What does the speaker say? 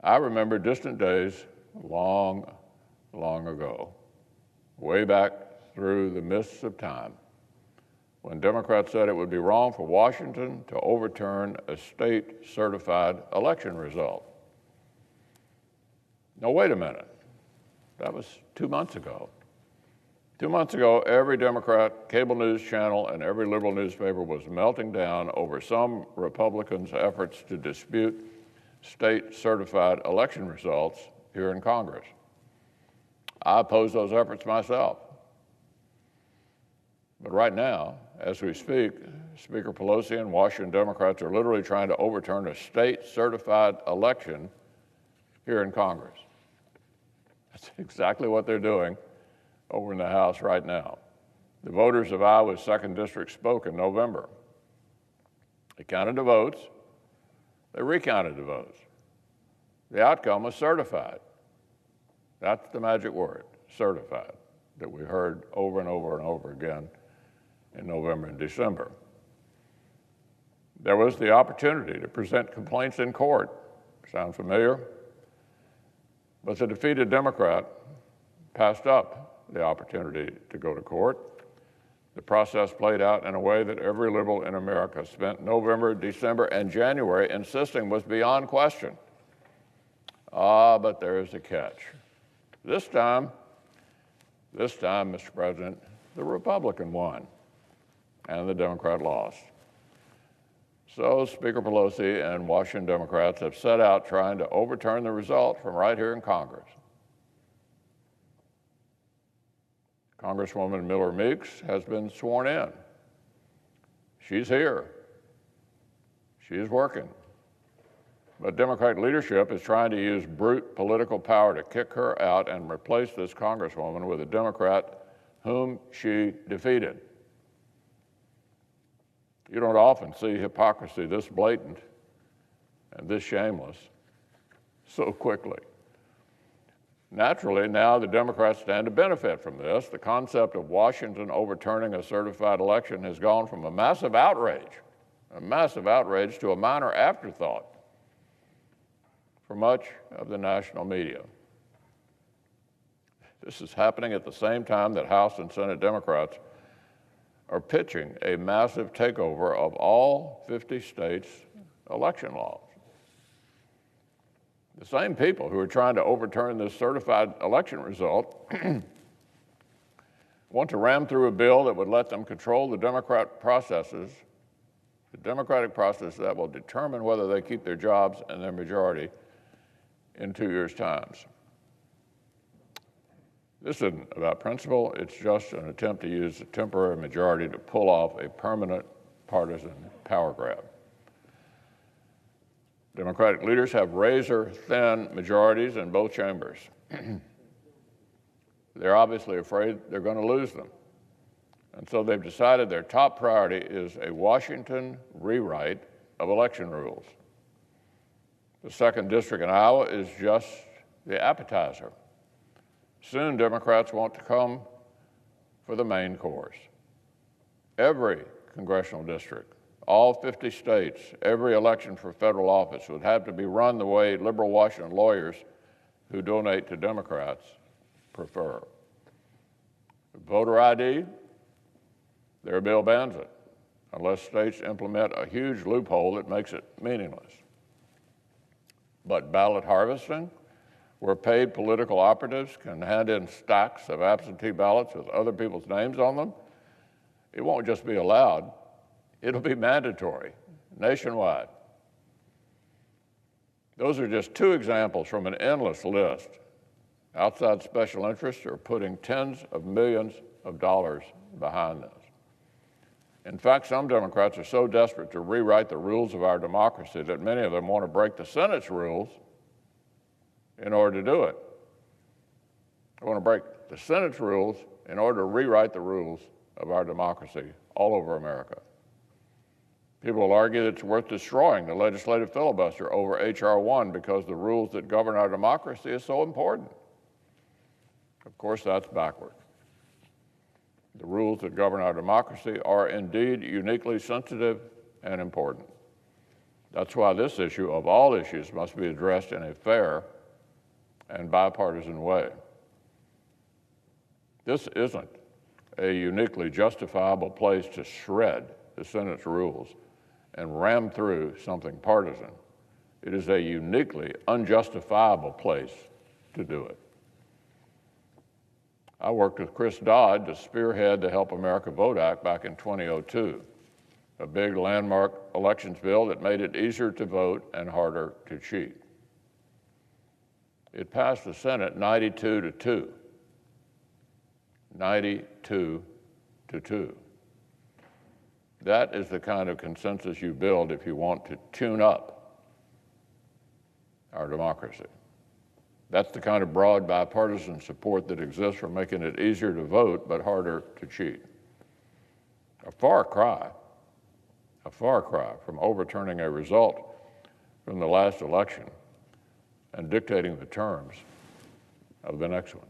I remember distant days long, long ago, way back through the mists of time, when Democrats said it would be wrong for Washington to overturn a state-certified election result. Now, wait a minute. That was 2 months ago. 2 months ago, every Democrat cable news channel and every liberal newspaper was melting down over some Republicans' efforts to dispute state-certified election results here in Congress. I oppose those efforts myself. But right now, as we speak, Speaker Pelosi and Washington Democrats are literally trying to overturn a state-certified election here in Congress. That's exactly what they're doing over in the House right now. The voters of Iowa's 2nd District spoke in November. They counted the votes. They recounted the votes. The outcome was certified. That's the magic word, certified, that we heard over and over and over again in November and December. There was the opportunity to present complaints in court. Sound familiar? But the defeated Democrat passed up the opportunity to go to court. The process played out in a way that every liberal in America spent November, December, and January insisting was beyond question. But there's a catch. This time, Mr. President, the Republican won, and the Democrat lost. So Speaker Pelosi and Washington Democrats have set out trying to overturn the result from right here in Congress. Congresswoman Miller Meeks has been sworn in. She's here. She is working. But Democratic leadership is trying to use brute political power to kick her out and replace this Congresswoman with a Democrat whom she defeated. You don't often see hypocrisy this blatant and this shameless so quickly. Naturally, now the Democrats stand to benefit from this. The concept of Washington overturning a certified election has gone from a massive outrage to a minor afterthought for much of the national media. This is happening at the same time that House and Senate Democrats are pitching a massive takeover of all 50 states' election laws. The same people who are trying to overturn this certified election result want to ram through a bill that would let them control the democratic process that will determine whether they keep their jobs and their majority in 2 years' time. This isn't about principle, it's just an attempt to use a temporary majority to pull off a permanent partisan power grab. Democratic leaders have razor-thin majorities in both chambers. They're obviously afraid they're going to lose them. And so they've decided their top priority is a Washington rewrite of election rules. The 2nd District in Iowa is just the appetizer. Soon, Democrats want to come for the main course. Every congressional district, all 50 states, every election for federal office would have to be run the way liberal Washington lawyers who donate to Democrats prefer. Voter ID, their bill bans it, unless states implement a huge loophole that makes it meaningless. But ballot harvesting, where paid political operatives can hand in stacks of absentee ballots with other people's names on them, it won't just be allowed, it'll be mandatory, nationwide. Those are just 2 examples from an endless list. Outside special interests are putting tens of millions of dollars behind this. In fact, some Democrats are so desperate to rewrite the rules of our democracy that many of them want to break the Senate's rules in order to do it. They want to break the Senate's rules in order to rewrite the rules of our democracy all over America. People will argue that it's worth destroying the legislative filibuster over H.R. 1 because the rules that govern our democracy is so important. Of course, that's backward. The rules that govern our democracy are indeed uniquely sensitive and important. That's why this issue, of all issues, must be addressed in a fair and bipartisan way. This isn't a uniquely justifiable place to shred the Senate's rules and ram through something partisan. It is a uniquely unjustifiable place to do it. I worked with Chris Dodd to spearhead the Help America Vote Act back in 2002, a big landmark elections bill that made it easier to vote and harder to cheat. It passed the Senate 92-2. 92-2. That is the kind of consensus you build if you want to tune up our democracy. That's the kind of broad bipartisan support that exists for making it easier to vote but harder to cheat. A far cry from overturning a result from the last election and dictating the terms of the next one.